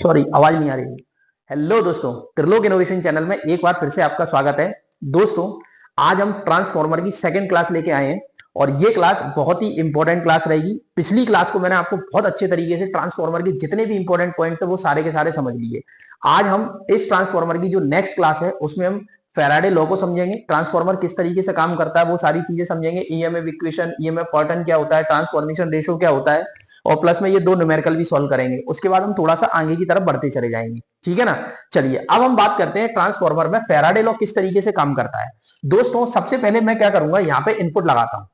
Sorry, आवाज नहीं आ रही है। हेलो दोस्तों, त्रिलोक इनोवेशन चैनल में एक बार फिर से आपका स्वागत है। दोस्तों, आज हम ट्रांसफॉर्मर की सेकंड क्लास लेके आए हैं और ये क्लास बहुत ही इंपॉर्टेंट क्लास रहेगी। पिछली क्लास को मैंने आपको बहुत अच्छे तरीके से ट्रांसफॉर्मर के जितने भी इंपॉर्टेंट पॉइंट थे वो सारे के सारे समझ लिए। आज हम इस ट्रांसफॉर्मर की जो नेक्स्ट क्लास है उसमें हम फैराडे लॉ को समझेंगे, ट्रांसफॉर्मर किस तरीके से काम करता है वो सारी चीजें समझेंगे। ईएमएफ इक्वेशन, ईएमएफ पैटर्न क्या होता है, ट्रांसफॉर्मेशन रेशियो क्या होता है और प्लस में ये दो न्यूमेरिकल भी सॉल्व करेंगे। उसके बाद हम थोड़ा सा आगे की तरफ बढ़ते चले जाएंगे, ठीक है ना। चलिए अब हम बात करते हैं ट्रांसफॉर्मर में फैराडे लॉ किस तरीके से काम करता है। दोस्तों सबसे पहले मैं क्या करूंगा, यहाँ पे इनपुट लगाता हूं।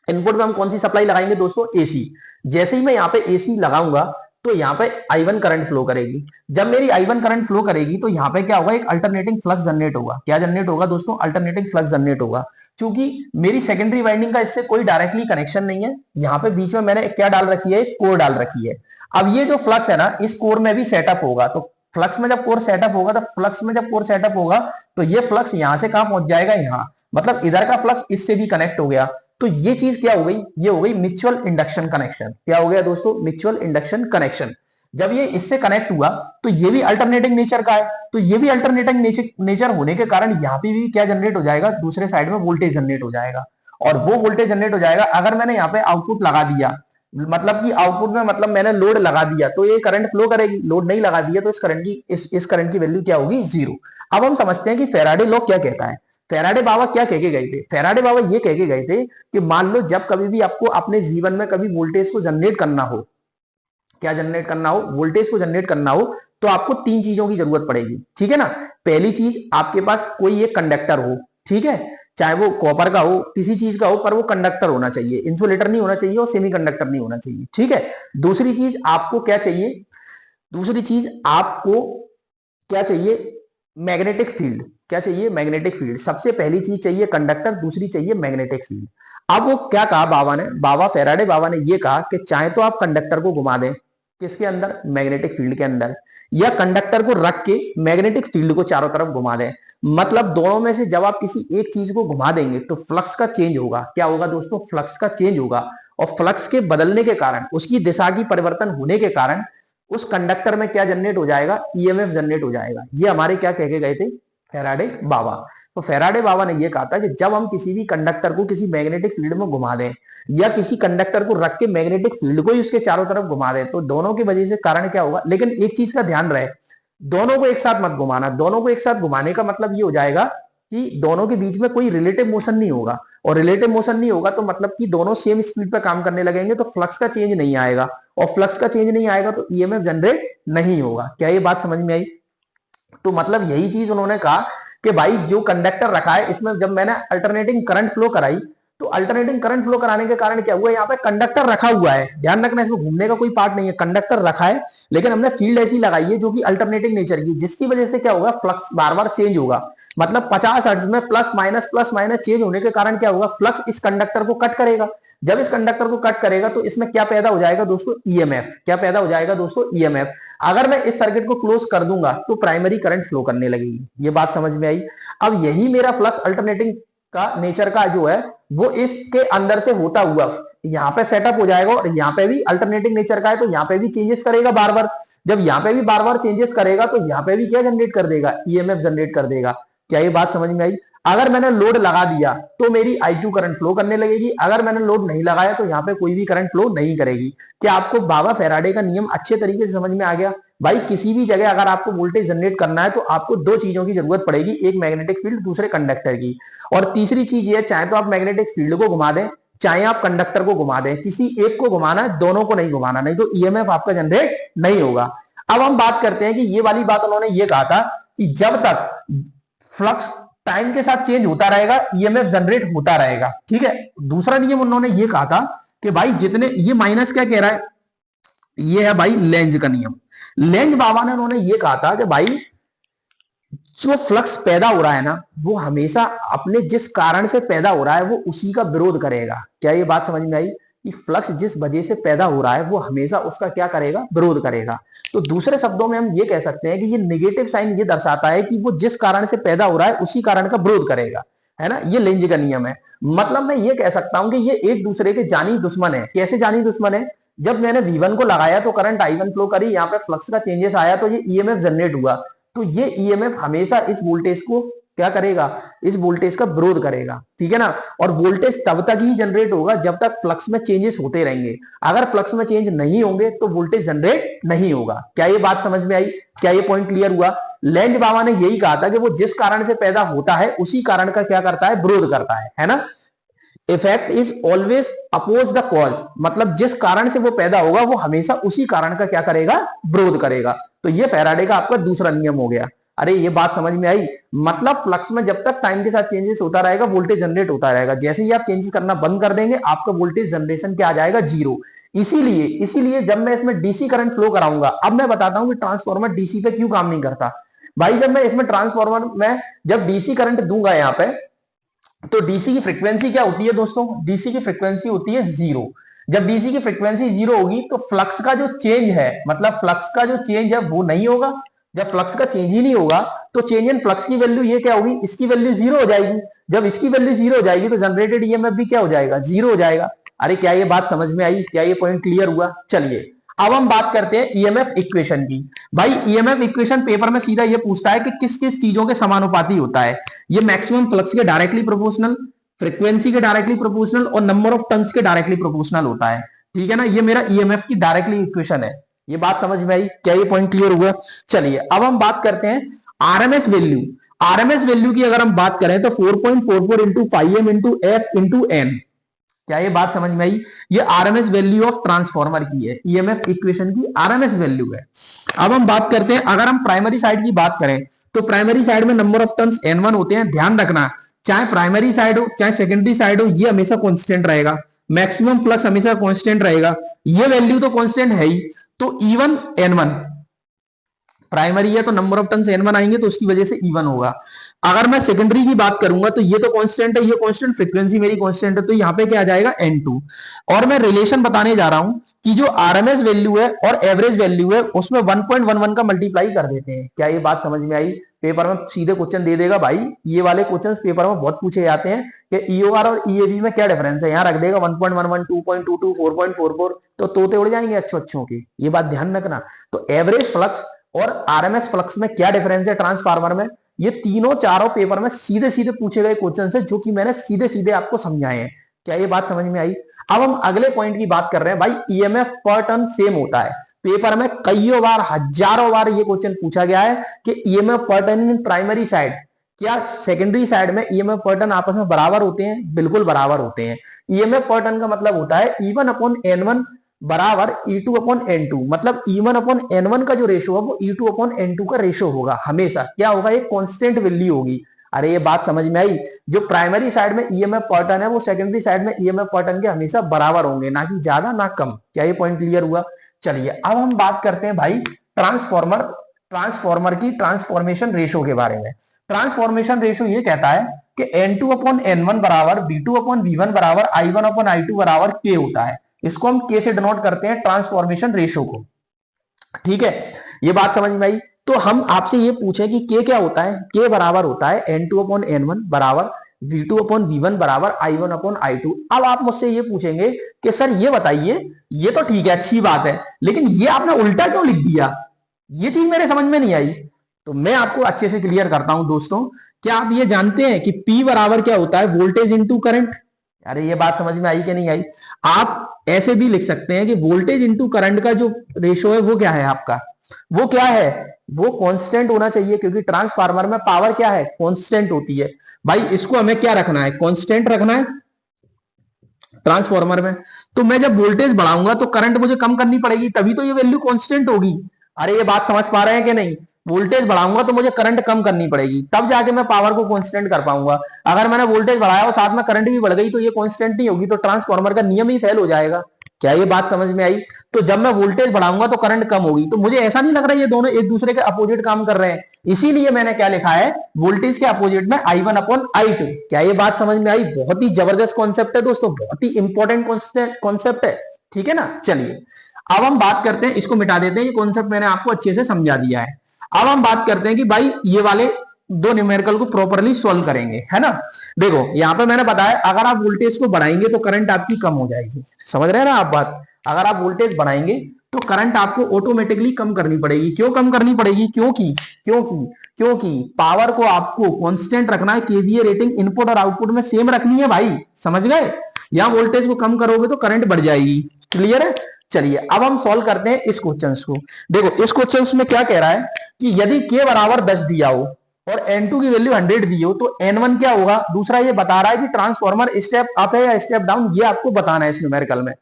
इनपुट में हम कौन सी सप्लाई लगाएंगे दोस्तों, एसी। जैसे ही मैं यहाँ पे एसी लगाऊंगा तो यहाँ पे I1 करंट फ्लो करेगी। जब मेरी I1 करंट फ्लो करेगी तो यहाँ पे क्या होगा, एक अल्टरनेटिंग फ्लक्स जनरेट होगा। क्या जनरेट होगा दोस्तों, अल्टरनेटिंग फ्लक्स जनरेट होगा। क्योंकि मेरी सेकेंडरी वाइंडिंग का इससे कोई डायरेक्टली कनेक्शन नहीं है, यहाँ पे बीच में मैंने क्या डाल रखी है, कोर डाल रखी है। अब ये जो फ्लक्स है ना, इस कोर में भी सेटअप होगा। तो फ्लक्स में जब कोर सेटअप होगा तो फ्लक्स में जब कोर सेटअप होगा तो ये फ्लक्स यहां से कहां पहुंच जाएगा, यहां। मतलब इधर का फ्लक्स इससे भी कनेक्ट हो गया। तो ये चीज क्या हो गई, ये हो गई म्यूचुअल इंडक्शन कनेक्शन। क्या हो गया दोस्तों, म्यूचुअल इंडक्शन कनेक्शन। जब ये इससे कनेक्ट हुआ तो ये भी अल्टरनेटिंग नेचर का है। तो ये भी अल्टरनेटिंग नेचर होने के कारण यहाँ पे भी क्या जनरेट हो जाएगा, दूसरे साइड में वोल्टेज जनरेट हो जाएगा। और वो वोल्टेज जनरेट हो जाएगा अगर मैंने यहाँ पे आउटपुट लगा दिया, मतलब कि आउटपुट में मतलब मैंने लोड लगा दिया तो ये करंट फ्लो करेगी। लोड नहीं लगा दिया तो इस करंट की वैल्यू क्या होगी, जीरो। अब हम समझते हैं कि फैराडे लॉ क्या कहता है। फैराडे बाबा क्या कह के गए थे, फैराडे बाबा ये कह के गए थे कि मान लो जब कभी भी आपको अपने जीवन में कभी वोल्टेज को जनरेट करना हो, क्या जनरेट करना हो, वोल्टेज को जनरेट करना हो, तो आपको तीन चीजों की जरूरत पड़ेगी, ठीक है ना। पहली चीज, आपके पास कोई एक कंडक्टर हो, ठीक है, चाहे वो कॉपर का हो, किसी चीज का हो, पर वो कंडक्टर होना चाहिए, इंसुलेटर नहीं होना चाहिए और सेमी कंडक्टर नहीं होना चाहिए, ठीक है। दूसरी चीज आपको क्या चाहिए, दूसरी चीज आपको क्या चाहिए, मैग्नेटिक फील्ड। क्या चाहिए, मैग्नेटिक फील्ड। सबसे पहली चीज चाहिए कंडक्टर, दूसरी चाहिए मैग्नेटिक फील्ड। अब वो क्या कहा बाबा ने, बाबा फैराडे बाबा ने ये कहा कि चाहे तो आप कंडक्टर को घुमा दें, किसके अंदर, मैग्नेटिक फील्ड के अंदर, या कंडक्टर को रख के मैग्नेटिक फील्ड को चारों तरफ घुमा दें। मतलब दोनों में से जब आप किसी एक चीज को घुमा देंगे तो फ्लक्स का चेंज होगा। क्या होगा दोस्तों, फ्लक्स का चेंज होगा। और फ्लक्स के बदलने के कारण, उसकी दिशा की परिवर्तन होने के कारण उस कंडक्टर में क्या जनरेट हो जाएगा, ईएमएफ जनरेट हो जाएगा। ये हमारे क्या कह के गए थे, फैराडे बाबा। तो फैराडे बाबा ने यह कहा था कि जब हम किसी भी कंडक्टर को किसी मैग्नेटिक फील्ड में घुमा दें या किसी कंडक्टर को रख के मैग्नेटिक फील्ड को ही उसके चारों तरफ घुमा दें तो दोनों की वजह से कारण क्या होगा। लेकिन एक चीज का ध्यान रहे, दोनों को एक साथ मत घुमाना। दोनों को एक साथ घुमाने का मतलब ये हो जाएगा कि दोनों के बीच में कोई रिलेटिव मोशन नहीं होगा। और रिलेटिव मोशन नहीं होगा तो मतलब कि दोनों सेम स्पीड पर काम करने लगेंगे तो फ्लक्स का चेंज नहीं आएगा। और फ्लक्स का चेंज नहीं आएगा तो ईएमएफ जनरेट नहीं होगा। क्या ये बात समझ में आई। तो मतलब यही चीज उन्होंने कहा कि भाई जो कंडक्टर रखा है इसमें जब मैंने अल्टरनेटिंग करंट फ्लो कराई तो अल्टरनेटिंग करंट फ्लो कराने के कारण क्या हुआ, यहाँ पे कंडक्टर रखा हुआ है, ध्यान रखना इसमें घूमने का कोई पार्ट नहीं है, कंडक्टर रखा है लेकिन हमने फील्ड ऐसी लगाई है जो कि अल्टरनेटिंग नेचर की, जिसकी वजह से क्या होगा, फ्लक्स बार बार चेंज होगा। मतलब 50 हर्ट्ज में प्लस माइनस चेंज होने के कारण क्या होगा, फ्लक्स इस कंडक्टर को कट करेगा। जब इस कंडक्टर को कट करेगा तो इसमें क्या पैदा हो जाएगा दोस्तों, ईएमएफ। क्या पैदा हो जाएगा दोस्तों, ईएमएफ। अगर मैं इस सर्किट को क्लोज कर दूंगा तो प्राइमरी करंट फ्लो करने लगेगी। ये बात समझ में आई। अब यही मेरा फ्लक्स अल्टरनेटिंग का नेचर का जो है वो इसके अंदर से होता हुआ यहाँ पे सेटअप हो जाएगा और यहाँ पे भी अल्टरनेटिंग नेचर का है तो यहाँ पे भी चेंजेस करेगा बार बार। जब यहाँ पे भी बार बार चेंजेस करेगा तो यहाँ पे भी क्या जनरेट कर देगा, ईएमएफ जनरेट कर देगा। क्या ये बात समझ में आई। अगर मैंने लोड लगा दिया तो मेरी I2 करंट फ्लो करने लगेगी, अगर मैंने लोड नहीं लगाया तो यहाँ पे कोई भी करंट फ्लो नहीं करेगी। क्या आपको बाबा फैराडे का नियम अच्छे तरीके से समझ में आ गया। भाई किसी भी जगह अगर आपको वोल्टेज जनरेट करना है तो आपको दो चीजों की जरूरत पड़ेगी, एक मैग्नेटिक फील्ड, दूसरे कंडक्टर की। और तीसरी चीज ये, चाहे तो आप मैग्नेटिक फील्ड को घुमा दें चाहे आप कंडक्टर को घुमा दें, किसी एक को घुमाना है, दोनों को नहीं घुमाना, नहीं तो ईएमएफ आपका जनरेट नहीं होगा। अब हम बात करते हैं कि ये वाली बात उन्होंने ये कहा था कि जब तक फ्लक्स टाइम के साथ चेंज होता रहेगा ईएमएफ जनरेट होता रहेगा, ठीक है। दूसरा नियम उन्होंने ये कहा था कि भाई जितने, ये माइनस क्या कह रहा है, ये है भाई लेंज का नियम। लेंज बाबा ने उन्होंने ये कहा था कि भाई जो फ्लक्स पैदा हो रहा है ना वो हमेशा अपने जिस कारण से पैदा हो रहा है वो उसी का विरोध करेगा। क्या ये बात समझ में आई कि फ्लक्स जिस वजह से पैदा हो रहा है वो हमेशा उसका क्या करेगा, विरोध करेगा। तो दूसरे शब्दों में हम ये कह सकते हैं कि ये नेगेटिव साइन ये दर्शाता है कि वो जिस कारण से पैदा हो रहा है उसी कारण का विरोध करेगा, है ना। ये लेंज का नियम है। मतलब मैं ये कह सकता हूं कि ये एक दूसरे के जानी दुश्मन है। कैसे जानी दुश्मन है, जब मैंने V1 को लगाया तो करंट I1 फ्लो करी, यहाँ पे फ्लक्स का चेंजेस आया तो ये ईएमएफ जनरेट हुआ। तो ये ईएमएफ हमेशा इस वोल्टेज को क्या करेगा, इस वोल्टेज का विरोध करेगा, ठीक है ना। और वोल्टेज तब तक ही जनरेट होगा जब तक फ्लक्स में चेंजेस होते रहेंगे। अगर फ्लक्स में चेंज नहीं होंगे तो वोल्टेज जनरेट नहीं होगा। क्या ये बात समझ में आई? क्या ये पॉइंट क्लियर हुआ? लेंज बाबा ने यही कहा था कि वो जिस कारण से पैदा होता है उसी कारण का क्या करता है, विरोध करता है ना। Effect is always oppose the cause, मतलब जिस कारण से वो पैदा होगा वो हमेशा उसी कारण का क्या करेगा, विरोध करेगा। तो ये फैराडे का आपका दूसरा नियम हो गया। अरे ये बात समझ में आई? मतलब फ्लक्स में जब तक टाइम के साथ चेंजेस होता रहेगा वोल्टेज जनरेट होता रहेगा, जैसे ही आप चेंजेस करना बंद कर देंगे आपका वोल्टेज जनरेशन क्या आ जाएगा, जीरो। इसीलिए इसीलिए जब मैं इसमें डीसी करंट फ्लो कराऊंगा, अब मैं बताता हूं कि ट्रांसफॉर्मर डीसी पे क्यों काम नहीं करता। भाई जब मैं इसमें ट्रांसफॉर्मर में जब डीसी करंट दूंगा यहाँ पे, तो डीसी की फ्रीक्वेंसी क्या होती है दोस्तों, डीसी की फ्रीक्वेंसी होती है जीरो। जब डीसी की फ्रीक्वेंसी जीरो होगी तो फ्लक्स का जो चेंज है, मतलब फ्लक्स का जो चेंज है वो नहीं होगा। जब फ्लक्स का चेंज ही नहीं होगा तो चेंज इन फ्लक्स की वैल्यू ये क्या होगी, इसकी वैल्यू जीरो हो जाएगी। जब इसकी वैल्यू जीरो हो जाएगी तो जनरेटेड ईएमएफ भी क्या हो जाएगा, जीरो हो जाएगा। अरे क्या ये बात समझ में आई? क्या ये पॉइंट क्लियर हुआ? चलिए अब हम बात करते हैं ईएमएफ इक्वेशन की। भाई ईएमएफ इक्वेशन पेपर में सीधा ये पूछता है कि किस किस चीजों के समानुपाती होता है। ये मैक्सिमम फ्लक्स के डायरेक्टली प्रोपोर्शनल, फ्रीक्वेंसी के डायरेक्टली प्रोपोर्शनल और नंबर ऑफ टर्न्स के डायरेक्टली प्रोपोर्शनल होता है, ठीक है ना। ये मेरा ईएमएफ की डायरेक्टली इक्वेशन है। ये बात समझ में आई? क्या ये पॉइंट क्लियर हुआ? चलिए अब हम बात करते हैं आरएमएस वैल्यू। आरएमएस वैल्यू की अगर हम बात करें तो 4.44 into 5m into F into N. क्या ये बात समझ में आई? ये आरएमएस वैल्यू ऑफ ट्रांसफॉर्मर की है, ईएमएफ इक्वेशन की आरएमएस वैल्यू है। अब हम बात करते हैं, अगर हम प्राइमरी साइड की बात करें तो प्राइमरी साइड में नंबर ऑफ टर्न्स N1 होते हैं। ध्यान रखना, चाहे प्राइमरी साइड हो चाहे सेकेंडरी साइड हो, ये हमेशा कांस्टेंट रहेगा। मैक्सिमम फ्लक्स हमेशा कांस्टेंट रहेगा, ये वैल्यू तो कांस्टेंट है ही। तो E1 N1, प्राइमरी है तो नंबर ऑफ टर्न्स N1 आएंगे तो उसकी वजह से E1 होगा। अगर मैं सेकेंडरी की बात करूंगा तो ये तो कांस्टेंट है, ये कांस्टेंट, फ्रीक्वेंसी मेरी कांस्टेंट है, तो यहाँ पे क्या आ जाएगा, N2। और मैं रिलेशन बताने जा रहा हूं कि जो आरएमएस वैल्यू है और एवरेज वैल्यू है उसमें 1.11 का मल्टीप्लाई कर देते हैं। क्या ये बात समझ में आई? पेपर में सीधे क्वेश्चन दे देगा भाई, ये वाले क्वेश्चन पेपर में बहुत पूछे जाते हैं कि ईओआर और ईएबी में क्या डिफरेंस है। यहाँ रख देगा 1.11, 2.22, 4.44, तो तोते उड़ जाएंगे अच्छों के। ये बात ध्यान रखना। तो एवरेज फ्लक्स और आरएमएस फ्लक्स में क्या डिफरेंस है ट्रांसफार्मर में, ये तीनों चारों पेपर में सीधे सीधे पूछे गए क्वेश्चन है जो कि मैंने सीधे सीधे आपको समझाए हैं। क्या ये बात समझ में आई? अब हम अगले पॉइंट की बात कर रहे हैं। भाई ईएमएफ पर टर्न सेम होता है, पेपर में कईयों बार, हजारों बार ये क्वेश्चन पूछा गया है कि ईएमएफ पर टर्न इन प्राइमरी साइड, क्या सेकेंडरी साइड में ईएमएफ पर टर्न आपस में बराबर होते हैं? बिल्कुल बराबर होते हैं। ईएमएफ पर टर्न का मतलब होता है E1 अपॉन N1 बराबर E2 अपॉन N2, मतलब E1 अपॉन N1 का जो रेशो है वो E2 अपॉन N2 का रेशो होगा। हमेशा क्या होगा, एक कांस्टेंट वैल्यू होगी। अरे ये बात समझ में आई? जो प्राइमरी साइड में ईएमएफ पर टर्न है वो सेकेंडरी साइड में ईएमएफ पर टर्न के हमेशा बराबर होंगे, ना कि ज्यादा ना कम। क्या ये पॉइंट क्लियर हुआ? चलिए अब हम बात करते हैं भाई ट्रांसफॉर्मर की ट्रांसफॉर्मेशन रेशो के बारे में। ट्रांसफॉर्मेशन रेशो ये कहता है कि N2 अपॉन N1 बराबर B2 अपॉन V1 बराबर I1 अपॉन I2 बराबर K होता है। इसको हम K से डिनोट करते हैं ट्रांसफॉर्मेशन रेशो को, ठीक है। ये बात समझ में आई? तो हम आपसे ये पूछे कि K क्या होता है। K बराबर होता है N2 अपॉन N1 बराबर V2 अपॉन V1 बराबर I1 अपॉन I2। अब आप मुझसे ये पूछेंगे कि सर ये बताइए, ये तो ठीक है, अच्छी बात है, लेकिन ये आपने उल्टा क्यों लिख दिया, ये चीज मेरे समझ में नहीं आई। तो मैं आपको अच्छे से क्लियर करता हूं दोस्तों। क्या आप ये जानते हैं कि P बराबर क्या होता है, वोल्टेज इंटू करंट। अरे ये बात समझ में आई कि नहीं आई? आप ऐसे भी लिख सकते हैं कि वोल्टेज इंटू करंट का जो रेशो है वो क्या है आपका, वो क्या है, वो कांस्टेंट होना चाहिए, क्योंकि ट्रांसफार्मर में पावर क्या है, कांस्टेंट होती है। भाई इसको हमें क्या रखना है, कांस्टेंट रखना है ट्रांसफार्मर में। तो मैं जब वोल्टेज बढ़ाऊंगा तो करंट मुझे कम करनी पड़ेगी, तभी तो ये वैल्यू कांस्टेंट होगी। अरे ये बात समझ पा रहे हैं कि नहीं? वोल्टेज बढ़ाऊंगा तो मुझे करंट कम करनी पड़ेगी, तब जाके मैं पावर को कांस्टेंट कर पाऊंगा। अगर मैंने वोल्टेज बढ़ाया और साथ में करंट भी बढ़ गई तो ये कांस्टेंट नहीं होगी, तो ट्रांसफार्मर का नियम ही फेल हो जाएगा। क्या ये बात समझ में आई? तो जब मैं वोल्टेज बढ़ाऊंगा तो करंट कम होगी, तो मुझे ऐसा नहीं लग रहा ये दोनों एक दूसरे के अपोजिट काम कर रहे हैं। इसीलिए मैंने क्या लिखा है, वोल्टेज के अपोजिट में I1 अपॉन I2। क्या ये बात समझ में आई? बहुत ही जबरदस्त कॉन्सेप्ट है दोस्तों, बहुत ही इंपॉर्टेंट कॉन्सेप्ट है, ठीक है ना। चलिए अब हम बात करते हैं, इसको मिटा देते हैं, ये कॉन्सेप्ट मैंने आपको अच्छे से समझा दिया है। अब हम बात करते हैं कि भाई ये वाले दो न्यूमेरिकल को प्रॉपर्ली सॉल्व करेंगे, है ना। देखो यहाँ पे मैंने बताया अगर आप वोल्टेज को बढ़ाएंगे तो करंट आपकी कम हो जाएगी, समझ रहे हैं ना आप बात। अगर आप वोल्टेज बढ़ाएंगे तो करंट आपको ऑटोमेटिकली कम करनी पड़ेगी। क्यों कम करनी पड़ेगी? क्योंकि क्योंकि क्योंकि पावर को आपको कांस्टेंट रखना है, केवीए रेटिंग इनपुट और आउटपुट में सेम रखनी है भाई, समझ गए? यहां वोल्टेज को कम करोगे तो करंट बढ़ जाएगी। क्लियर है? चलिए अब हम सॉल्व करते हैं इस क्वेश्चन को। देखो इस क्वेश्चन में क्या कह रहा है कि यदि के बराबर 10 दिया हो और N2 की वैल्यू 100 दी हो तो N1 क्या होगा। दूसरा ये बता रहा है कि ट्रांसफॉर्मर स्टेप अप है या स्टेप डाउन, ये आपको बताना है इस न्यूमेरिकल में।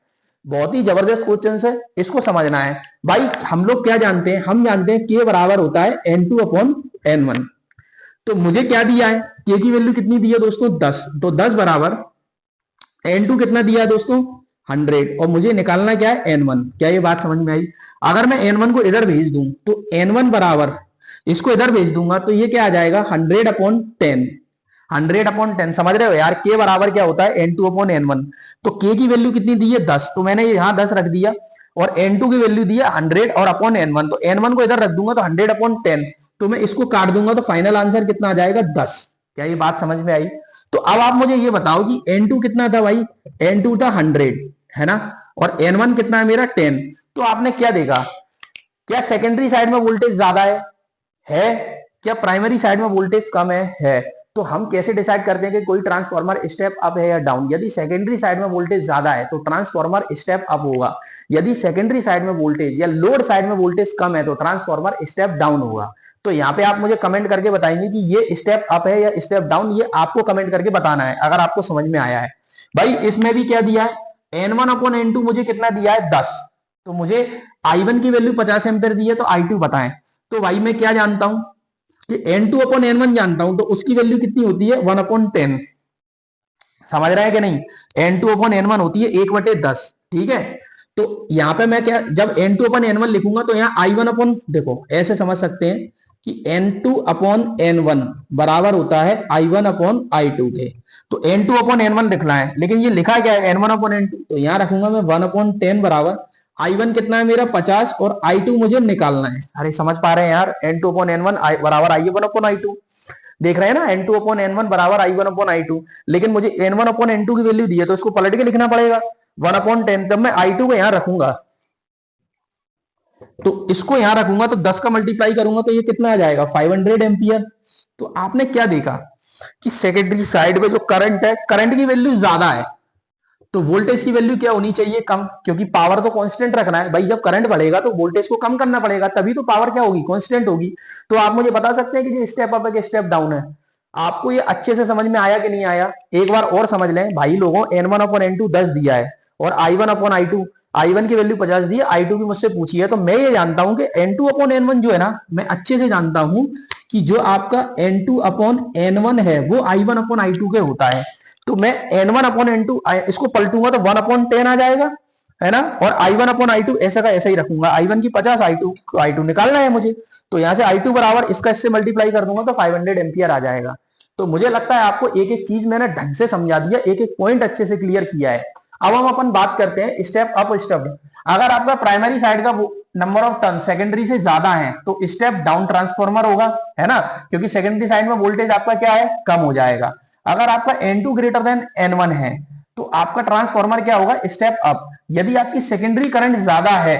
बहुत ही जबरदस्त क्वेश्चन है, इसको समझना है भाई। हम लोग क्या जानते हैं? हम जानते हैं के बराबर होता है N2 अपॉन N1। तो मुझे क्या दिया है? के की वैल्यू कितनी दी है दोस्तों? 10। तो 10 बराबर N2 कितना दिया है दोस्तों? 100। और मुझे निकालना क्या है? N1। क्या ये बात समझ में आई? अगर मैं N1 को इधर भेज दूं तो N1 बराबर, इसको इधर भेज दूंगा तो ये क्या आ जाएगा? 100 अपॉन 10। 100 अपॉन 10 समझ रहे हो यार? के बराबर क्या होता है? N2 upon N1। तो के की वैल्यू कितनी दी है? 10। तो मैंने यहां 10 रख दिया और N2 की वैल्यू दी है 100 और अपॉन N1। तो N1 को इधर रख दूंगा तो 100 अपॉन 10। तो मैं इसको काट दूंगा तो फाइनल आंसर कितना आ जाएगा? 10। क्या ये बात समझ में आई? तो अब आप मुझे ये बताओ कि N2 कितना था भाई? N2 था 100, है ना? और N1 कितना है मेरा? 10। तो आपने क्या देखा? क्या सेकेंडरी साइड में वोल्टेज ज्यादा है? क्या प्राइमरी साइड में वोल्टेज कम है? तो हम कैसे डिसाइड करते हैं कि कोई ट्रांसफॉर्मर स्टेप अप है या डाउन? यदि सेकेंडरी साइड में वोल्टेज ज्यादा है तो ट्रांसफॉर्मर स्टेप अप होगा। यदि सेकेंडरी साइड में वोल्टेज या लोड साइड में वोल्टेज कम है तो ट्रांसफॉर्मर स्टेप डाउन होगा। तो यहाँ पे आप मुझे कमेंट करके बताएंगे कि ये स्टेप अप है या स्टेप डाउन, ये आपको कमेंट करके बताना है अगर आपको समझ में आया है। भाई इसमें भी क्या दिया है? N1 अपॉन N2 मुझे कितना दिया है? 10। तो मुझे I1 की वैल्यू 50 एम्पियर दी है तो I2 बताएं। तो भाई मैं क्या जानता हूं कि N2 अपॉन N1 जानता हूं, तो उसकी वैल्यू कितनी होती है? 1 अपॉन 10। समझ रहा है कि नहीं? N2 अपॉन N1 होती है 1/10। ठीक है? तो यहां पे मैं क्या, जब N2 अपॉन N1 लिखूंगा तो यहाँ I1 अपॉन, देखो ऐसे समझ सकते हैं कि N2 अपॉन N1 बराबर होता है I1 अपॉन I2 के। तो N2 अपॉन N1 लिखना है, लेकिन ये लिखा क्या है? N1 upon N2। तो यहां रखूंगा मैं 1 अपॉन 10 बराबर I1 कितना है मेरा? 50 और I2 मुझे निकालना है। अरे समझ पा रहे हैं यार? N2 अपॉन N1 बराबर I1 अपॉन I2। देख रहे हैं ना? N2 अपॉन N1 बराबर I1 अपॉन I2। लेकिन मुझे N1 अपॉन N2 की वैल्यू दी है तो इसको पलट के लिखना पड़ेगा 1 अपॉन 10। जब मैं I2 को यहां रखूंगा तो इसको यहां रखूंगा तो 10 का मल्टीप्लाई करूंगा तो ये कितना आ जाएगा? 500 एम्पियर। तो आपने क्या देखा कि सेकेंडरी साइड में जो करंट है, करंट की वैल्यू ज्यादा है तो वोल्टेज की वैल्यू क्या होनी चाहिए? कम, क्योंकि पावर तो कांस्टेंट रखना है भाई। जब करंट बढ़ेगा तो वोल्टेज को कम करना पड़ेगा, तभी तो पावर क्या होगी? कांस्टेंट होगी। तो आप मुझे बता सकते हैं कि ये स्टेप अप है कि स्टेप डाउन है? आपको ये अच्छे से समझ में आया कि नहीं आया? एक बार और समझ लें भाई लोगों। N1 अपॉन N2 10 दिया है और I1 अपॉन I2, I1 की वैल्यू 50 दी है, I2 की मुझसे पूछी है। तो मैं ये जानता हूं कि N2 अपॉन N1 जो है ना, मैं अच्छे से जानता हूं कि जो आपका N2 अपॉन N1 है वो I1 अपॉन I2 के होता है। तो मैं N1 अपॉन N2 इसको पलटूंगा तो 1 अपॉन 10 आ जाएगा, है ना? और I1 अपॉन I2 ऐसा का ऐसा ही रखूंगा। I1 की 50, I2 निकालना है मुझे। तो यहां से I2 बराबर इसका इससे मल्टीप्लाई कर दूंगा तो 500 एम्पियर आ जाएगा। तो मुझे लगता है आपको एक एक चीज मैंने ढंग से समझा दिया, एक एक पॉइंट अच्छे से क्लियर किया है। अब हम अपन बात करते हैं स्टेप अप स्टेप डाउन। अगर आपका प्राइमरी साइड का नंबर ऑफ टर्न सेकेंडरी से ज्यादा है तो स्टेप डाउन ट्रांसफॉर्मर होगा, है ना? क्योंकि सेकेंडरी साइड में वोल्टेज आपका क्या है? कम हो जाएगा। अगर आपका N2 ग्रेटर देन N1 है तो आपका ट्रांसफॉर्मर क्या होगा? Step up. यदि आपकी सेकेंडरी करंट ज्यादा है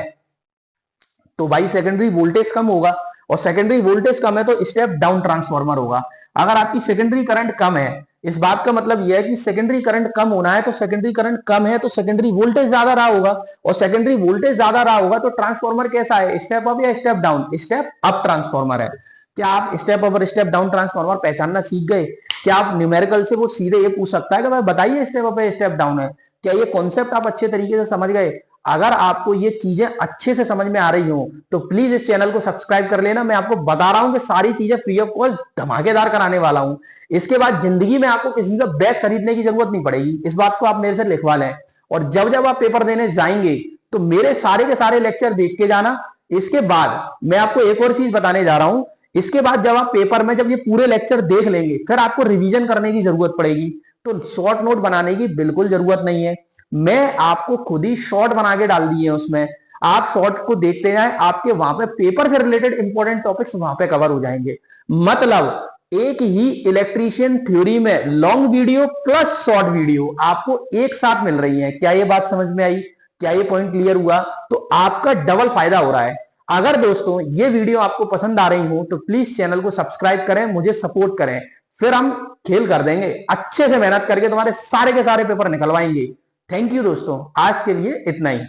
तो भाई सेकेंडरी वोल्टेज कम होगा, और सेकेंडरी वोल्टेज कम है तो स्टेप डाउन ट्रांसफॉर्मर होगा। अगर आपकी सेकेंडरी करंट कम है, इस बात का मतलब यह है कि सेकेंडरी करंट कम होना है तो सेकेंडरी करंट कम है तो सेकेंडरी वोल्टेज ज्यादा रहा होगा, और सेकेंडरी वोल्टेज ज्यादा रहा होगा तो ट्रांसफॉर्मर कैसा है? स्टेप अप या step down? Step up transformer है। क्या आप स्टेप अप और स्टेप डाउन ट्रांसफॉर्मर पहचानना सीख गए? क्या आप न्यूमेरिकल से वो सीधे ये पूछ सकता है कि भाई बताइए स्टेप अप है स्टेप डाउन है? क्या ये कॉन्सेप्ट आप अच्छे तरीके से समझ गए? अगर आपको ये चीजें अच्छे से समझ में आ रही हो तो प्लीज इस चैनल को सब्सक्राइब कर लेना। मैं आपको बता रहा हूं कि सारी चीजें फ्री ऑफ कॉस्ट धमाकेदार कराने वाला हूं। इसके बाद जिंदगी में आपको किसी का बैच खरीदने की जरूरत नहीं पड़ेगी, इस बात को आप मेरे से लिखवा लें। और जब जब आप पेपर देने जाएंगे तो मेरे सारे के सारे लेक्चर देख के जाना। इसके बाद मैं आपको एक और चीज बताने जा रहा हूं। इसके बाद जब आप पेपर में जब ये पूरे लेक्चर देख लेंगे फिर आपको रिवीजन करने की जरूरत पड़ेगी, तो शॉर्ट नोट बनाने की बिल्कुल जरूरत नहीं है। मैं आपको खुद ही शॉर्ट बना के डाल दिए हैं, उसमें आप शॉर्ट को देखते जाएं, आपके वहां पे पेपर से रिलेटेड इंपॉर्टेंट टॉपिक्स वहां पे कवर हो जाएंगे। मतलब एक ही इलेक्ट्रीशियन थ्योरी में long video plus short video आपको एक साथ मिल रही है। क्या ये बात समझ में आई? क्या ये पॉइंट क्लियर हुआ? तो आपका डबल फायदा हो रहा है। अगर दोस्तों ये वीडियो आपको पसंद आ रही हो तो प्लीज चैनल को सब्सक्राइब करें, मुझे सपोर्ट करें, फिर हम खेल कर देंगे, अच्छे से मेहनत करके तुम्हारे सारे के सारे पेपर निकलवाएंगे। थैंक यू दोस्तों, आज के लिए इतना ही।